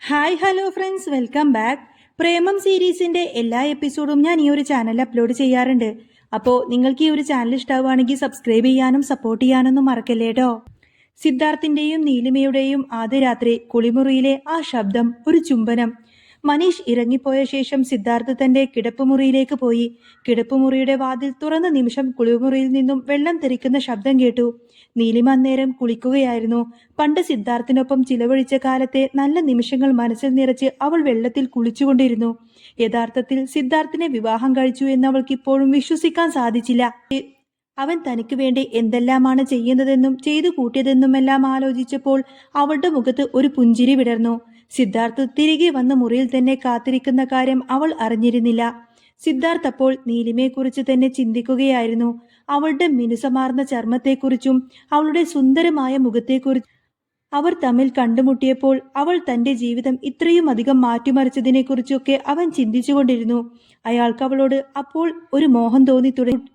Hi hello friends, welcome back. Premam സീരീസിന്റെ എല്ലാ എപ്പിസോഡും ഞാൻ ഈ ഒരു ചാനലിൽ അപ്ലോഡ് ചെയ്യാറുണ്ട്. അപ്പോൾ നിങ്ങൾക്ക് ഈ ഒരു ചാനൽ ഇഷ്ടമാവുകയാണെങ്കിൽ സബ്സ്ക്രൈബ് ചെയ്യാനും സപ്പോർട്ട് ചെയ്യാനൊന്നും മറക്കല്ലേ കേട്ടോ. സിദ്ധാർത്ഥിന്റെയും നീലിമയുടെയും ആദ്യ രാത്രി കുളിമുറിയിലെ ആ ശബ്ദം, ഒരു ചുംബനം. മനീഷ് ഇറങ്ങിപ്പോയ ശേഷം സിദ്ധാർത്ഥ് തന്റെ കിടപ്പുമുറിയിലേക്ക് പോയി. കിടപ്പുമുറിയുടെ വാതിൽ തുറന്ന നിമിഷം കുളിമുറിയിൽ നിന്നും വെള്ളം തെറിക്കുന്ന ശബ്ദം കേട്ടു. നീലിമ അന്നേരം കുളിക്കുകയായിരുന്നു. പണ്ട് സിദ്ധാർത്ഥിനൊപ്പം ചിലവഴിച്ച കാലത്തെ നല്ല നിമിഷങ്ങൾ മനസ്സിൽ നിറച്ച് അവൾ വെള്ളത്തിൽ കുളിച്ചുകൊണ്ടിരുന്നു. യഥാർത്ഥത്തിൽ സിദ്ധാർത്ഥിനെ വിവാഹം കഴിച്ചു എന്ന് അവൾക്ക് ഇപ്പോഴും വിശ്വസിക്കാൻ സാധിച്ചില്ല. അവൻ തനിക്ക് വേണ്ടി എന്തെല്ലാമാണ് ചെയ്യുന്നതെന്നും ചെയ്തു കൂട്ടിയതെന്നുമെല്ലാം ആലോചിച്ചപ്പോൾ അവളുടെ മുഖത്ത് ഒരു പുഞ്ചിരി വിടർന്നു. സിദ്ധാർത്ഥ് തിരികെ വന്ന മുറിയിൽ തന്നെ കാത്തിരിക്കുന്ന കാര്യം അവൾ അറിഞ്ഞിരുന്നില്ല. സിദ്ധാർത്ഥ് അപ്പോൾ നീലിമയെക്കുറിച്ച് തന്നെ ചിന്തിക്കുകയായിരുന്നു. അവളുടെ മിനുസമാർന്ന ചർമ്മത്തെക്കുറിച്ചും അവളുടെ സുന്ദരമായ മുഖത്തെക്കുറിച്ചും. അവർ തമ്മിൽ കണ്ടുമുട്ടിയപ്പോൾ അവൾ തന്റെ ജീവിതം ഇത്രയും അധികം മാറ്റിമറിച്ചതിനെക്കുറിച്ചൊക്കെ അവൻ ചിന്തിച്ചുകൊണ്ടിരുന്നു. അയാൾക്ക് അവളോട് അപ്പോൾ ഒരു മോഹം തോന്നി തുടങ്ങി.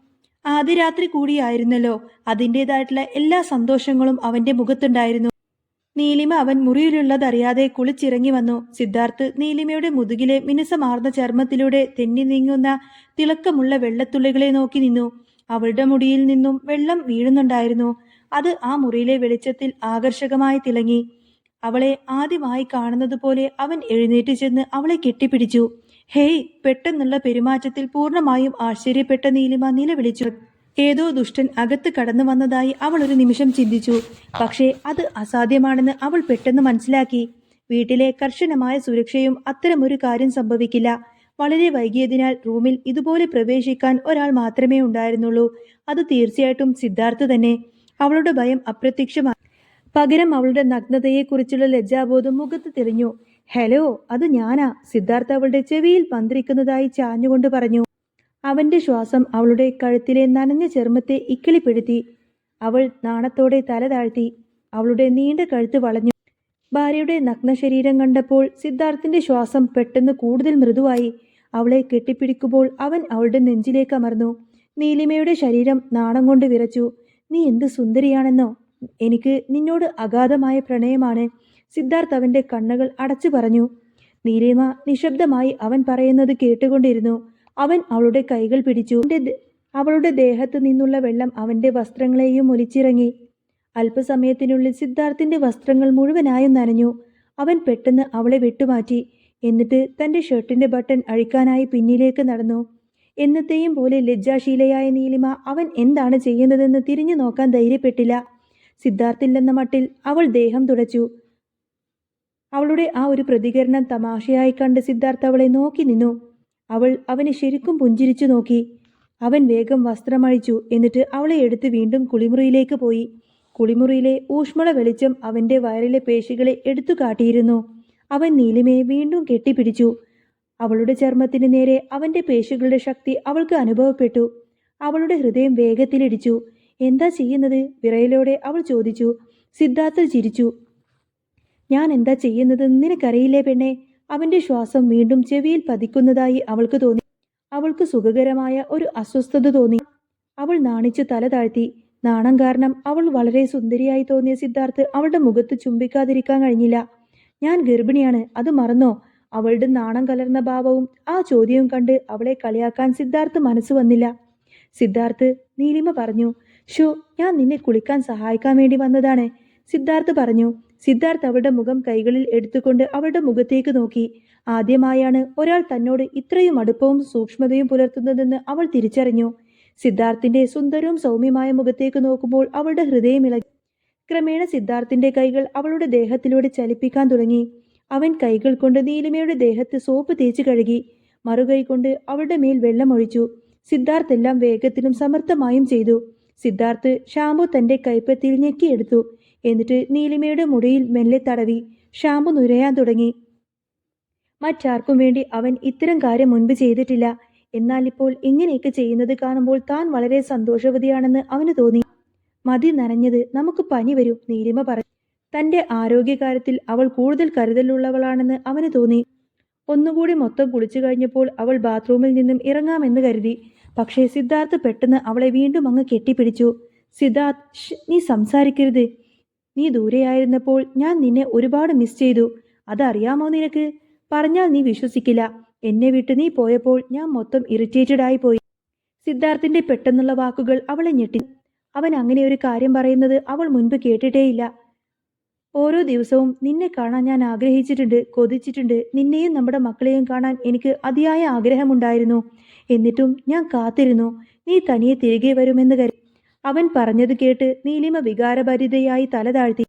ആദ്യ രാത്രി കൂടിയായിരുന്നല്ലോ. അതിൻ്റെതായിട്ടുള്ള എല്ലാ സന്തോഷങ്ങളും അവന്റെ മുഖത്തുണ്ടായിരുന്നു. നീലിമ അവൻ മുറിയിലുള്ളതറിയാതെ കുളിച്ചിറങ്ങി വന്നു. സിദ്ധാർത്ഥ് നീലിമയുടെ മുതുകിലെ മിനുസമാർന്ന ചർമ്മത്തിലൂടെ തെന്നി നീങ്ങുന്ന തിളക്കമുള്ള വെള്ളത്തുള്ളികളെ നോക്കി നിന്നു. അവളുടെ മുടിയിൽ നിന്നും വെള്ളം വീഴുന്നുണ്ടായിരുന്നു. അത് ആ മുറിയിലെ വെളിച്ചത്തിൽ ആകർഷകമായി തിളങ്ങി. അവളെ ആദ്യമായി കാണുന്നത് പോലെ അവൻ എഴുന്നേറ്റ് ചെന്ന് അവളെ കെട്ടിപ്പിടിച്ചു. ഹേയ്! പെട്ടെന്നുള്ള പെരുമാറ്റത്തിൽ പൂർണ്ണമായും ആശ്ചര്യപ്പെട്ട നീലിമ നിലവിളിച്ചു. ഏതോ ദുഷ്ടൻ അകത്ത് കടന്നു വന്നതായി അവൾ ഒരു നിമിഷം ചിന്തിച്ചു. പക്ഷേ അത് അസാധ്യമാണെന്ന് അവൾ പെട്ടെന്ന് മനസ്സിലാക്കി. വീട്ടിലെ കർശനമായ സുരക്ഷയും അത്തരമൊരു കാര്യം സംഭവിക്കില്ല. വളരെ വൈകിയതിനാൽ റൂമിൽ ഇതുപോലെ പ്രവേശിക്കാൻ ഒരാൾ മാത്രമേ ഉണ്ടായിരുന്നുള്ളൂ. അത് തീർച്ചയായിട്ടും സിദ്ധാർത്ഥ് തന്നെ. അവളുടെ ഭയം അപ്രത്യക്ഷമായി. പകരം അവളുടെ നഗ്നതയെക്കുറിച്ചുള്ള ലജ്ജാബോധം മുഖത്ത് തെളിഞ്ഞു. ഹലോ, അത് ഞാനാ, സിദ്ധാർത്ഥ് അവളുടെ ചെവിയിൽ പന്തിരിക്കുന്നതായി ചാഞ്ഞുകൊണ്ട് പറഞ്ഞു. അവന്റെ ശ്വാസം അവളുടെ കഴുത്തിലെ നനഞ്ഞ ചർമ്മത്തെ ഇക്കിളിപ്പെടുത്തി. അവൾ നാണത്തോടെ തല താഴ്ത്തി. അവളുടെ നീണ്ട കഴുത്ത് വളഞ്ഞു. ഭാര്യയുടെ നഗ്ന ശരീരം കണ്ടപ്പോൾ സിദ്ധാർത്ഥിന്റെ ശ്വാസം പെട്ടെന്ന് കൂടുതൽ മൃദുവായി. അവളെ കെട്ടിപ്പിടിക്കുമ്പോൾ അവൻ അവളുടെ നെഞ്ചിലേക്ക് അമർന്നു. നീലിമയുടെ ശരീരം നാണം കൊണ്ട് വിറച്ചു. നീ എന്ത് സുന്ദരിയാണെന്നോ! എനിക്ക് നിന്നോട് അഗാധമായ പ്രണയമാണ്, സിദ്ധാർത്ഥ് അവന്റെ കണ്ണുകൾ അടച്ചു പറഞ്ഞു. നീലിമ നിശബ്ദമായി അവൻ പറയുന്നത് കേട്ടുകൊണ്ടിരുന്നു. അവൻ അവളുടെ കൈകൾ പിടിച്ചു. അവളുടെ ദേഹത്ത് നിന്നുള്ള വെള്ളം അവന്റെ വസ്ത്രങ്ങളെയും ഒലിച്ചിറങ്ങി. അല്പസമയത്തിനുള്ളിൽ സിദ്ധാർത്ഥിന്റെ വസ്ത്രങ്ങൾ മുഴുവനായും നനഞ്ഞു. അവൻ പെട്ടെന്ന് അവളെ വിട്ടുമാറ്റി. എന്നിട്ട് തന്റെ ഷർട്ടിന്റെ ബട്ടൺ അഴിക്കാനായി പിന്നിലേക്ക് നടന്നു. എന്നത്തെയും പോലെ ലജ്ജാശീലയായ നീലിമ അവൻ എന്താണ് ചെയ്യുന്നതെന്ന് തിരിഞ്ഞു നോക്കാൻ ധൈര്യപ്പെട്ടില്ല. സിദ്ധാർത്ഥില്ലെന്ന മട്ടിൽ അവൾ ദേഹം തുടച്ചു. അവളുടെ ആ ഒരു പ്രതികരണം തമാശയായി കണ്ട് സിദ്ധാർത്ഥ് അവളെ നോക്കി നിന്നു. അവൾ അവനെ ശരിക്കും പുഞ്ചിരിച്ചു നോക്കി. അവൻ വേഗം വസ്ത്രമഴിച്ചു. എന്നിട്ട് അവളെ എടുത്ത് വീണ്ടും കുളിമുറിയിലേക്ക് പോയി. കുളിമുറിയിലെ ഊഷ്മള വെളിച്ചം അവന്റെ വയറിലെ പേശികളെ എടുത്തു കാട്ടിയിരുന്നു. അവൻ നീലിമയെ വീണ്ടും കെട്ടിപ്പിടിച്ചു. അവളുടെ ചർമ്മത്തിന് നേരെ അവന്റെ പേശികളുടെ ശക്തി അവൾക്ക് അനുഭവപ്പെട്ടു. അവളുടെ ഹൃദയം വേഗത്തിലിടിച്ചു. എന്താ ചെയ്യുന്നത്? വിറയലോടെ അവൾ ചോദിച്ചു. സിദ്ധാർത്ഥ് ചിരിച്ചു. ഞാൻ എന്താ ചെയ്യുന്നതെന്ന് നിനക്കറിയില്ലേ പെണ്ണെ? അവന്റെ ശ്വാസം വീണ്ടും ചെവിയിൽ പതിക്കുന്നതായി അവൾക്ക് തോന്നി. അവൾക്ക് സുഖകരമായ ഒരു അസ്വസ്ഥത തോന്നി. അവൾ നാണിച്ചു തല താഴ്ത്തി. നാണം കാരണം അവൾ വളരെ സുന്ദരിയായി തോന്നിയ സിദ്ധാർത്ഥ് അവളുടെ മുഖത്ത് ചുംബിക്കാതിരിക്കാൻ കഴിഞ്ഞില്ല. ഞാൻ ഗർഭിണിയാണ്, അത് മറന്നോ? അവളുടെ നാണം കലർന്ന ഭാവവും ആ ചോദ്യവും കണ്ട് അവളെ കളിയാക്കാൻ സിദ്ധാർത്ഥ് മനസ്സ് വന്നില്ല. സിദ്ധാർത്ഥ്, നീലിമ പറഞ്ഞു. ഷോ, ഞാൻ നിന്നെ കുളിക്കാൻ സഹായിക്കാൻ വേണ്ടി വന്നതാണ്, സിദ്ധാർത്ഥ് പറഞ്ഞു. സിദ്ധാർത്ഥ് അവളുടെ മുഖം കൈകളിൽ എടുത്തുകൊണ്ട് അവളുടെ മുഖത്തേക്ക് നോക്കി. ആദ്യമായാണ് ഒരാൾ തന്നോട് ഇത്രയും അടുപ്പവും സൂക്ഷ്മതയും പുലർത്തുന്നതെന്ന് അവൾ തിരിച്ചറിഞ്ഞു. സിദ്ധാർത്ഥിന്റെ സുന്ദരവും സൗമ്യമായ മുഖത്തേക്ക് നോക്കുമ്പോൾ അവളുടെ ഹൃദയം ഇളകി. ക്രമേണ സിദ്ധാർത്ഥിന്റെ കൈകൾ അവളുടെ ദേഹത്തിലൂടെ ചലിപ്പിക്കാൻ തുടങ്ങി. അവൻ കൈകൾ കൊണ്ട് നീലിമയുടെ ദേഹത്ത് സോപ്പ് തേച്ച് കഴുകി. മറുകൈ കൊണ്ട് അവളുടെ മേൽ വെള്ളമൊഴിച്ചു. സിദ്ധാർത്ഥ് എല്ലാം വേഗത്തിലും സമർത്ഥമായും ചെയ്തു. സിദ്ധാർത്ഥ് ഷാമ്പു തന്റെ കൈപ്പത്തിയിൽ ഞെക്കിയെടുത്തു. എന്നിട്ട് നീലിമയുടെ മുടിയിൽ മെല്ലെ തടവി. ഷാമ്പു നുരയാൻ തുടങ്ങി. മറ്റാർക്കും വേണ്ടി അവൻ ഇത്തരം കാര്യം മുൻപ് ചെയ്തിട്ടില്ല. എന്നാൽ ഇപ്പോൾ ഇങ്ങനെയൊക്കെ ചെയ്യുന്നത് കാണുമ്പോൾ താൻ വളരെ സന്തോഷവതിയാണെന്ന് അവന് തോന്നി. മതി നനഞ്ഞത്, നമുക്ക് പനി വരും, നീലിമ പറഞ്ഞു. തന്റെ ആരോഗ്യകാര്യത്തിൽ അവൾ കൂടുതൽ കരുതലുള്ളവളാണെന്ന് അവന് തോന്നി. ഒന്നുകൂടി മൊത്തം കുളിച്ചു കഴിഞ്ഞപ്പോൾ അവൾ ബാത്റൂമിൽ നിന്നും ഇറങ്ങാമെന്ന് കരുതി. പക്ഷേ സിദ്ധാർത്ഥ് പെട്ടെന്ന് അവളെ വീണ്ടും അങ്ങ് കെട്ടിപ്പിടിച്ചു. സിദ്ധാർത്ഥ്, നീ സംസാരിക്കരുത്. നീ ദൂരെയായിരുന്നപ്പോൾ ഞാൻ നിന്നെ ഒരുപാട് മിസ് ചെയ്തു. അതറിയാമോ നിനക്ക്? പറഞ്ഞാൽ നീ വിശ്വസിക്കില്ല. എന്നെ വിട്ട് നീ പോയപ്പോൾ ഞാൻ മൊത്തം ഇറിറ്റേറ്റഡ് ആയി പോയി. സിദ്ധാർത്ഥിന്റെ പെട്ടെന്നുള്ള വാക്കുകൾ അവളെ ഞെട്ടി. അവൻ അങ്ങനെ ഒരു കാര്യം പറയുന്നത് അവൾ മുൻപ് കേട്ടിട്ടേയില്ല. ഓരോ ദിവസവും നിന്നെ കാണാൻ ഞാൻ ആഗ്രഹിച്ചിട്ടുണ്ട്, കൊതിച്ചിട്ടുണ്ട്. നിന്നെയും നമ്മുടെ മക്കളെയും കാണാൻ എനിക്ക് അതിയായ ആഗ്രഹമുണ്ടായിരുന്നു. എന്നിട്ടും ഞാൻ കാത്തിരുന്നു, നീ തനിയെ തിരികെ വരുമെന്ന് കരുതി. അവൻ പറഞ്ഞത് കേട്ട് നീലിമ വികാരഭരിതയായി തല താഴ്ത്തി.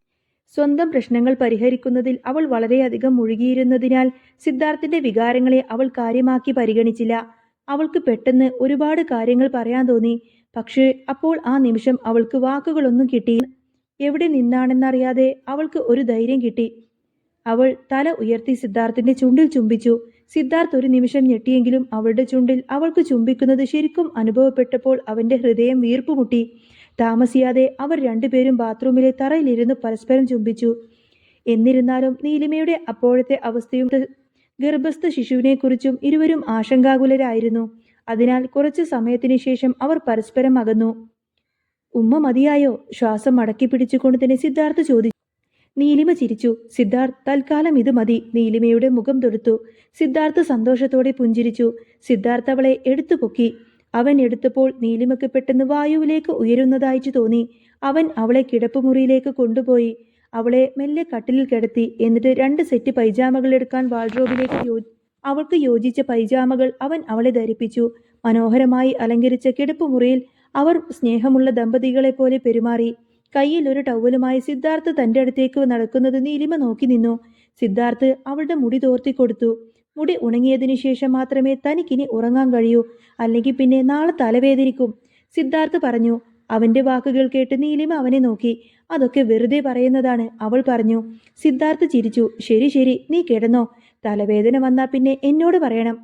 സ്വന്തം പ്രശ്നങ്ങൾ പരിഹരിക്കുന്നതിൽ അവൾ വളരെയധികം മുഴുകിയിരുന്നതിനാൽ സിദ്ധാർത്ഥിന്റെ വികാരങ്ങളെ അവൾ കാര്യമാക്കി പരിഗണിച്ചില്ല. അവൾക്ക് പെട്ടെന്ന് ഒരുപാട് കാര്യങ്ങൾ പറയാൻ തോന്നി. പക്ഷേ അപ്പോൾ ആ നിമിഷം അവൾക്ക് വാക്കുകളൊന്നും കിട്ടി. എവിടെ നിന്നാണെന്നറിയാതെ അവൾക്ക് ഒരു ധൈര്യം കിട്ടി. അവൾ തല ഉയർത്തി സിദ്ധാർത്ഥിന്റെ ചുണ്ടിൽ ചുംബിച്ചു. സിദ്ധാർത്ഥ് ഒരു നിമിഷം ഞെട്ടിയെങ്കിലും അവളുടെ ചുണ്ടിൽ അവൾക്ക് ചുംബിക്കുന്നത് ശരിക്കും അനുഭവപ്പെട്ടപ്പോൾ അവന്റെ ഹൃദയം വീർപ്പുമുട്ടി. താമസിയാതെ അവർ രണ്ടുപേരും ബാത്റൂമിലെ തറയിലിരുന്ന് പരസ്പരം ചുംബിച്ചു. എന്നിരുന്നാലും നീലിമയുടെ അപ്പോഴത്തെ അവസ്ഥയും ഗർഭസ്ഥ ശിശുവിനെക്കുറിച്ചും ഇരുവരും ആശങ്കാകുലരായിരുന്നു. അതിനാൽ കുറച്ചു സമയത്തിന് ശേഷം അവർ പരസ്പരം അകന്നു. ഉമ്മ മതിയായോ? ശ്വാസം മടക്കി പിടിച്ചുകൊണ്ട് തന്നെ സിദ്ധാർത്ഥ് ചോദിച്ചു. നീലിമ ചിരിച്ചു. സിദ്ധാർത്ഥ്, തൽക്കാലം ഇത് മതി. നീലിമയുടെ മുഖം തൊടുത്തു. സിദ്ധാർത്ഥ് സന്തോഷത്തോടെ പുഞ്ചിരിച്ചു. സിദ്ധാർത്ഥ് അവളെ എടുത്തു പൊക്കി. അവൻ എടുത്തപ്പോൾ നീലിമയ്ക്ക് പെട്ടെന്ന് വായുവിലേക്ക് ഉയരുന്നതായിട്ട് തോന്നി. അവൻ അവളെ കിടപ്പുമുറിയിലേക്ക് കൊണ്ടുപോയി. അവളെ മെല്ലെ കട്ടിലിൽ കിടത്തി. എന്നിട്ട് 2 സെറ്റ് പൈജാമകൾ എടുക്കാൻ വാർഡ്രോബിലേക്ക് അവൾക്ക് യോജിച്ച പൈജാമകൾ അവൻ അവളെ ധരിപ്പിച്ചു. മനോഹരമായി അലങ്കരിച്ച കിടപ്പുമുറിയിൽ അവർ സ്നേഹമുള്ള ദമ്പതികളെ പോലെ പെരുമാറി. കയ്യിൽ ഒരു ടവലുമായി സിദ്ധാർത്ഥ് തന്റെ അടുത്തേക്ക് നടക്കുന്നത് നീലിമ നോക്കി നിന്നു. സിദ്ധാർത്ഥ് അവളുടെ മുടി തോർത്തിക്കൊടുത്തു. മുടി ഉണങ്ങിയതിനു ശേഷം മാത്രമേ തനിക്കിനി ഉറങ്ങാൻ കഴിയൂ, അല്ലെങ്കിൽ പിന്നെ നാളെ തലവേദനിക്കും, സിദ്ധാർത്ഥ് പറഞ്ഞു. അവന്റെ വാക്കുകൾ കേട്ട് നീലിമ അവനെ നോക്കി. അതൊക്കെ വെറുതെ പറയുന്നതാണ്, അവൾ പറഞ്ഞു. സിദ്ധാർത്ഥ് ചിരിച്ചു. ശരി ശരി, നീ കിടന്നോ. തലവേദന വന്നാ പിന്നെ എന്നോട് പറയണം.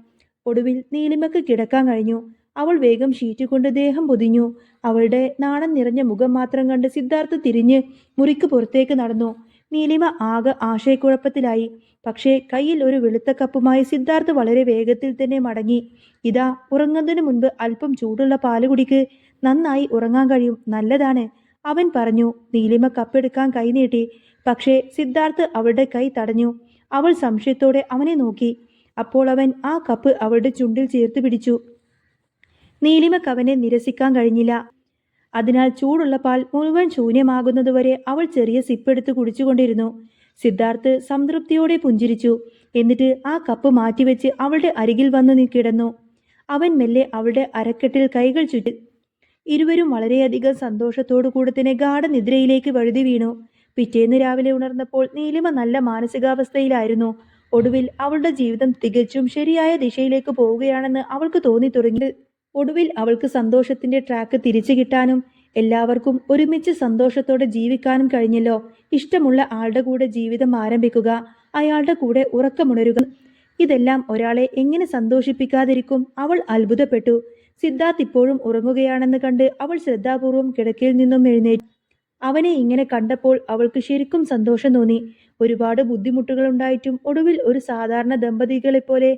ഒടുവിൽ നീലിമക്ക് കിടക്കാൻ കഴിഞ്ഞു. അവൾ വേഗം ഷീറ്റ് കൊണ്ട് ദേഹം പൊതിഞ്ഞു. അവളുടെ നാണം നിറഞ്ഞ മുഖം മാത്രം കണ്ട് സിദ്ധാർത്ഥ് തിരിഞ്ഞ് മുറിക്ക് പുറത്തേക്ക് നടന്നു. നീലിമ ആകെ ആശയക്കുഴപ്പത്തിലായി. പക്ഷേ കയ്യിൽ ഒരു വെളുത്ത കപ്പുമായി സിദ്ധാർത്ഥ് വളരെ വേഗത്തിൽ തന്നെ മടങ്ങി. ഇതാ, ഉറങ്ങുന്നതിന് മുൻപ് അല്പം ചൂടുള്ള പാല് കുടിക്ക്, നന്നായി ഉറങ്ങാൻ കഴിയും, നല്ലതാണ്, അവൻ പറഞ്ഞു. നീലിമ കപ്പെടുക്കാൻ കൈ നീട്ടി. പക്ഷേ സിദ്ധാർത്ഥ് അവളുടെ കൈ തടഞ്ഞു. അവൾ സംശയത്തോടെ അവനെ നോക്കി. അപ്പോൾ അവൻ ആ കപ്പ് അവളുടെ ചുണ്ടിൽ ചേർത്ത് പിടിച്ചു. നീലിമക്ക് അവനെ നിരസിക്കാൻ കഴിഞ്ഞില്ല. അതിനാൽ ചൂടുള്ള പാൽ മുഴുവൻ ശൂന്യമാകുന്നതുവരെ അവൾ ചെറിയ സിപ്പെടുത്ത് കുടിച്ചുകൊണ്ടിരുന്നു. സിദ്ധാർത്ഥ് സംതൃപ്തിയോടെ പുഞ്ചിരിച്ചു. എന്നിട്ട് ആ കപ്പ് മാറ്റിവെച്ച് അവളുടെ അരികിൽ വന്നു കിടന്നു. അവൻ മെല്ലെ അവളുടെ അരക്കെട്ടിൽ കൈകൾ ചുറ്റി. ഇരുവരും വളരെയധികം സന്തോഷത്തോടു കൂടെ തന്നെ ഗാഠനിദ്രയിലേക്ക് വഴുതി വീണു. പിറ്റേന്ന് രാവിലെ ഉണർന്നപ്പോൾ നീലിമ നല്ല മാനസികാവസ്ഥയിലായിരുന്നു. ഒടുവിൽ അവളുടെ ജീവിതം തികച്ചും ശരിയായ ദിശയിലേക്ക് പോവുകയാണെന്ന് അവൾക്ക് തോന്നി തുടങ്ങി. ഒടുവിൽ അവൾക്ക് സന്തോഷത്തിന്റെ ട്രാക്ക് തിരിച്ചു കിട്ടാനും എല്ലാവർക്കും ഒരുമിച്ച് സന്തോഷത്തോടെ ജീവിക്കാനും കഴിഞ്ഞല്ലോ. ഇഷ്ടമുള്ള ആളുടെ കൂടെ ജീവിതം ആരംഭിക്കുക, അയാളുടെ കൂടെ ഉറക്കമുണരുക, ഇതെല്ലാം ഒരാളെ എങ്ങനെ സന്തോഷിപ്പിക്കാതിരിക്കും? അവൾ അത്ഭുതപ്പെട്ടു. സിദ്ധാർത്ഥ് ഇപ്പോഴും ഉറങ്ങുകയാണെന്ന് കണ്ട് അവൾ ശ്രദ്ധാപൂർവം കിടക്കയിൽ നിന്നും എഴുന്നേറ്റു. അവനെ ഇങ്ങനെ കണ്ടപ്പോൾ അവൾക്ക് ശരിക്കും സന്തോഷം തോന്നി. ഒരുപാട് ബുദ്ധിമുട്ടുകൾ ഉണ്ടായിട്ടും ഒടുവിൽ ഒരു സാധാരണ ദമ്പതികളെപ്പോലെ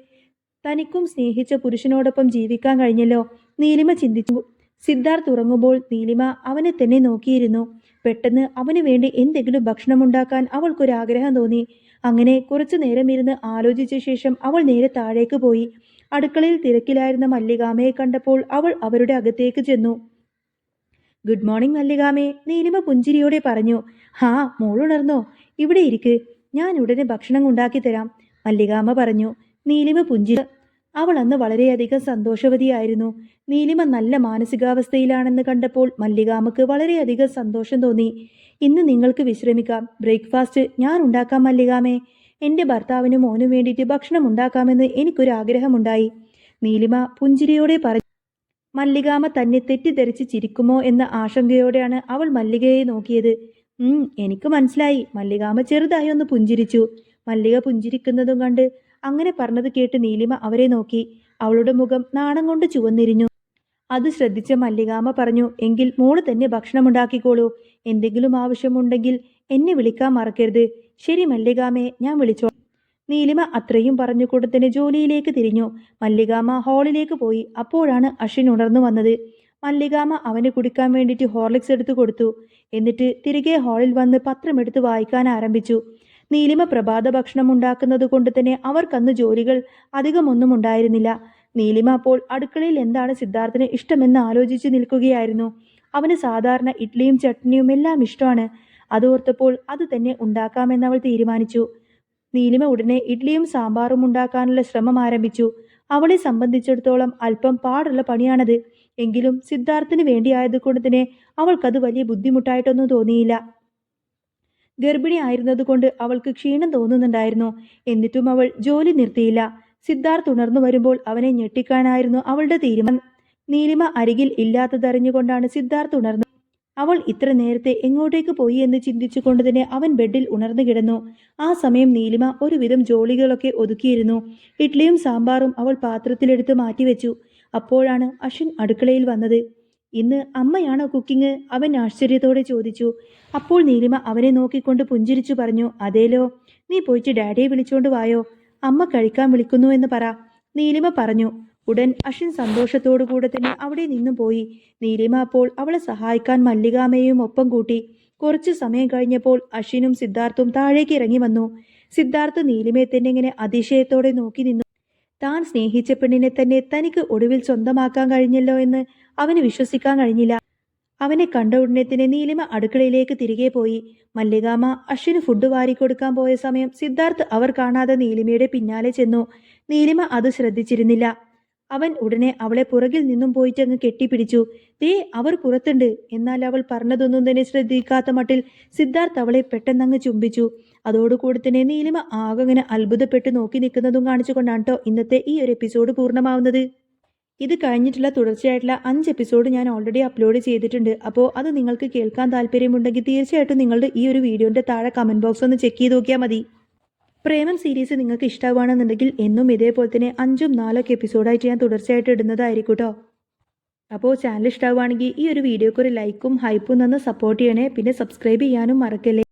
തനിക്കും സ്നേഹിച്ച പുരുഷനോടൊപ്പം ജീവിക്കാൻ കഴിഞ്ഞല്ലോ. നീലിമ ചിന്തിച്ചു. സിദ്ധാർത്ഥ് ഉറങ്ങുമ്പോൾ നീലിമ അവനെ തന്നെ നോക്കിയിരുന്നു. പെട്ടെന്ന് അവന് വേണ്ടി എന്തെങ്കിലും ഭക്ഷണമുണ്ടാക്കാൻ അവൾക്കൊരാഗ്രഹം തോന്നി. അങ്ങനെ കുറച്ചു നേരം ഇരുന്ന് ആലോചിച്ച ശേഷം അവൾ നേരെ താഴേക്ക് പോയി. അടുക്കളയിൽ തിരക്കിലായിരുന്ന മല്ലികാമയെ കണ്ടപ്പോൾ അവൾ അവരുടെ അകത്തേക്ക് ചെന്നു. ഗുഡ് മോർണിംഗ് മല്ലികാമേ, നീലിമ പുഞ്ചിരിയോടെ പറഞ്ഞു. ഹാ, മോളുണർന്നോ? ഇവിടെ ഇരിക്ക്, ഞാൻ ഉടനെ ഭക്ഷണം ഉണ്ടാക്കി തരാം, മല്ലികാമ പറഞ്ഞു. നീലിമ പുഞ്ചിരി. അവൾ അന്ന് വളരെയധികം സന്തോഷവതിയായിരുന്നു. നീലിമ നല്ല മാനസികാവസ്ഥയിലാണെന്ന് കണ്ടപ്പോൾ മല്ലികാമക്ക് വളരെയധികം സന്തോഷം തോന്നി. ഇന്ന് നിങ്ങൾക്ക് വിശ്രമിക്കാം, ബ്രേക്ക്ഫാസ്റ്റ് ഞാൻ ഉണ്ടാക്കാം മല്ലികാമേ. എൻ്റെ ഭർത്താവിനും മോനും വേണ്ടിയിട്ട് ഭക്ഷണം ഉണ്ടാക്കാമെന്ന് എനിക്കൊരു ആഗ്രഹമുണ്ടായി, നീലിമ പുഞ്ചിരിയോടെ പറഞ്ഞു. മല്ലികാമ തന്നെ തെറ്റിദ്ധരിച്ച് ചിരിക്കുമോ എന്ന ആശങ്കയോടെയാണ് അവൾ മല്ലികയെ നോക്കിയത്. എനിക്ക് മനസ്സിലായി, മല്ലികാമ ചെറുതായി ഒന്ന് പുഞ്ചിരിച്ചു. മല്ലിക പുഞ്ചിരിക്കുന്നതും കണ്ട് അങ്ങനെ പറഞ്ഞത് കേട്ട് നീലിമ അവരെ നോക്കി. അവളുടെ മുഖം നാണം കൊണ്ട് ചുവന്നിരിഞ്ഞു. അത് ശ്രദ്ധിച്ച മല്ലികാമ പറഞ്ഞു. എങ്കിൽ മോള് തന്നെ ഭക്ഷണം ഉണ്ടാക്കിക്കോളൂ. എന്തെങ്കിലും ആവശ്യമുണ്ടെങ്കിൽ എന്നെ വിളിക്കാൻ മറക്കരുത്. ശരി മല്ലികാമേ, ഞാൻ വിളിച്ചോ. നീലിമ അത്രയും പറഞ്ഞുകൊണ്ട് തന്നെ ജോലിയിലേക്ക് തിരിഞ്ഞു. മല്ലികാമ ഹാളിലേക്ക് പോയി. അപ്പോഴാണ് അശ്വിൻ ഉണർന്നു വന്നത്. മല്ലികാമ അവന് കുടിക്കാൻ വേണ്ടിയിട്ട് ഹോർലിക്സ് എടുത്തു കൊടുത്തു. എന്നിട്ട് തിരികെ ഹാളിൽ വന്ന് പത്രമെടുത്ത് വായിക്കാൻ ആരംഭിച്ചു. നീലിമ പ്രഭാത ഭക്ഷണം ഉണ്ടാക്കുന്നത് കൊണ്ട് തന്നെ അവർക്കന്ന് ജോലികൾ അധികമൊന്നും ഉണ്ടായിരുന്നില്ല. നീലിമ അപ്പോൾ അടുക്കളയിൽ എന്താണ് സിദ്ധാർത്ഥിന് ഇഷ്ടമെന്ന് ആലോചിച്ച് നിൽക്കുകയായിരുന്നു. അവന് സാധാരണ ഇഡ്ഡലിയും ചട്നിയും എല്ലാം ഇഷ്ടമാണ്. അതോർത്തപ്പോൾ അത് തന്നെ ഉണ്ടാക്കാമെന്ന് അവൾ തീരുമാനിച്ചു. നീലിമ ഉടനെ ഇഡ്ഡലിയും സാമ്പാറും ഉണ്ടാക്കാനുള്ള ശ്രമം ആരംഭിച്ചു. അവളെ സംബന്ധിച്ചിടത്തോളം അല്പം പാടുള്ള പണിയാണത്. എങ്കിലും സിദ്ധാർത്ഥിന് വേണ്ടിയായതുകൊണ്ട് തന്നെ അവൾക്കത് വലിയ ബുദ്ധിമുട്ടായിട്ടൊന്നും തോന്നിയില്ല. ഗർഭിണി ആയിരുന്നതുകൊണ്ട് അവൾക്ക് ക്ഷീണം തോന്നുന്നുണ്ടായിരുന്നു. എന്നിട്ടും അവൾ ജോലി നിർത്തിയില്ല. സിദ്ധാർത്ഥ് ഉണർന്നു വരുമ്പോൾ അവനെ ഞെട്ടിക്കാനായിരുന്നു അവളുടെ തീരുമാനം. നീലിമ അരികിൽ ഇല്ലാത്തതറിഞ്ഞുകൊണ്ടാണ് സിദ്ധാർത്ഥ് ഉണർന്നത്. അവൾ ഇത്ര നേരത്തെ എങ്ങോട്ടേക്ക് പോയി എന്ന് ചിന്തിച്ചുകൊണ്ട് തന്നെ അവൻ ബെഡിൽ ഉണർന്നു കിടന്നു. ആ സമയം നീലിമ ഒരുവിധം ജോലികളൊക്കെ ഒതുക്കിയിരുന്നു. ഇഡ്ഡലിയും സാമ്പാറും അവൾ പാത്രത്തിലെടുത്ത് മാറ്റിവെച്ചു. അപ്പോഴാണ് അശ്വിൻ അടുക്കളയിൽ വന്നത്. ഇന്ന് അമ്മയാണോ കുക്കിംഗ്? അവൻ ആശ്ചര്യത്തോടെ ചോദിച്ചു. അപ്പോൾ നീലിമ അവനെ നോക്കിക്കൊണ്ട് പുഞ്ചിരിച്ചു പറഞ്ഞു, അതേലോ. നീ പോയിട്ട് ഡാഡിയെ വിളിച്ചോണ്ട് വായോ, അമ്മ കഴിക്കാൻ വിളിക്കുന്നു എന്ന് പറ. നീലിമ പറഞ്ഞു. ഉടൻ അശ്വിൻ സന്തോഷത്തോടു കൂടെ തന്നെ അവിടെ നിന്നും പോയി. നീലിമ അപ്പോൾ അവളെ സഹായിക്കാൻ മല്ലികാമയും ഒപ്പം കൂട്ടി. കുറച്ചു സമയം കഴിഞ്ഞപ്പോൾ അശ്വിനും സിദ്ധാർത്ഥും താഴേക്ക് ഇറങ്ങി വന്നു. സിദ്ധാർത്ഥ് നീലിമയെ തന്നെ ഇങ്ങനെ അതിശയത്തോടെ നോക്കി നിന്നു. താൻ സ്നേഹിച്ച പെണ്ണിനെ തന്നെ തനിക്ക് ഒടുവിൽ സ്വന്തമാക്കാൻ കഴിഞ്ഞല്ലോ എന്ന് അവന് വിശ്വസിക്കാൻ കഴിഞ്ഞില്ല. അവനെ കണ്ട ഉടനെ തന്നെ നീലിമ അടുക്കളയിലേക്ക് തിരികെ പോയി. മല്ലികാമ അശ്വിന് ഫുഡ് വാരിക്കൊടുക്കാൻ പോയ സമയം സിദ്ധാർത്ഥ് അവർ കാണാതെ നീലിമയുടെ പിന്നാലെ ചെന്നു. നീലിമ അത് ശ്രദ്ധിച്ചിരുന്നില്ല. അവൻ ഉടനെ അവളെ പുറകിൽ നിന്നും പോയിട്ട് അങ്ങ് കെട്ടിപ്പിടിച്ചു. ദേ അവർ പുറത്തുണ്ട്. എന്നാൽ അവൾ പറഞ്ഞതൊന്നും തന്നെ ശ്രദ്ധിക്കാത്ത മട്ടിൽ സിദ്ധാർത്ഥ് അവളെ പെട്ടെന്നങ്ങ് ചുംബിച്ചു. അതോടുകൂടി തന്നെ നീലിമ ആകങ്ങനെ അത്ഭുതപ്പെട്ട് നോക്കി നിൽക്കുന്നതും കാണിച്ചുകൊണ്ടാണ് കേട്ടോ ഇന്നത്തെ ഈ ഒരു എപ്പിസോഡ് പൂർണ്ണമാവുന്നത്. ഇത് കഴിഞ്ഞിട്ടുള്ള തുടർച്ചയായിട്ടുള്ള 5 എപ്പിസോഡ് ഞാൻ ഓൾറെഡി അപ്ലോഡ് ചെയ്തിട്ടുണ്ട്. അപ്പോൾ അത് നിങ്ങൾക്ക് കേൾക്കാൻ താല്പര്യമുണ്ടെങ്കിൽ തീർച്ചയായിട്ടും നിങ്ങളുടെ ഈ ഒരു വീഡിയോൻ്റെ താഴെ കമൻറ്റ് ബോക്സ് ഒന്ന് ചെക്ക് ചെയ്ത് നോക്കിയാൽ മതി. പ്രേമം സീരീസ് നിങ്ങൾക്ക് ഇഷ്ടമാണെന്നുണ്ടെങ്കിൽ എന്നും ഇതേപോലെ തന്നെ 5ഉം 4ഒക്കെ എപ്പിസോഡായിട്ട് ഞാൻ തുടർച്ചയായിട്ട് ഇടുന്നതായിരിക്കും കേട്ടോ. അപ്പോൾ ചാനൽ ഇഷ്ടമാവുകയാണെങ്കിൽ ഈ ഒരു വീഡിയോക്ക് ഒരു ലൈക്കും ഹൈപ്പും തന്ന് സപ്പോർട്ട് ചെയ്യണേ. പിന്നെ സബ്സ്ക്രൈബ് ചെയ്യാനും മറക്കല്ലേ.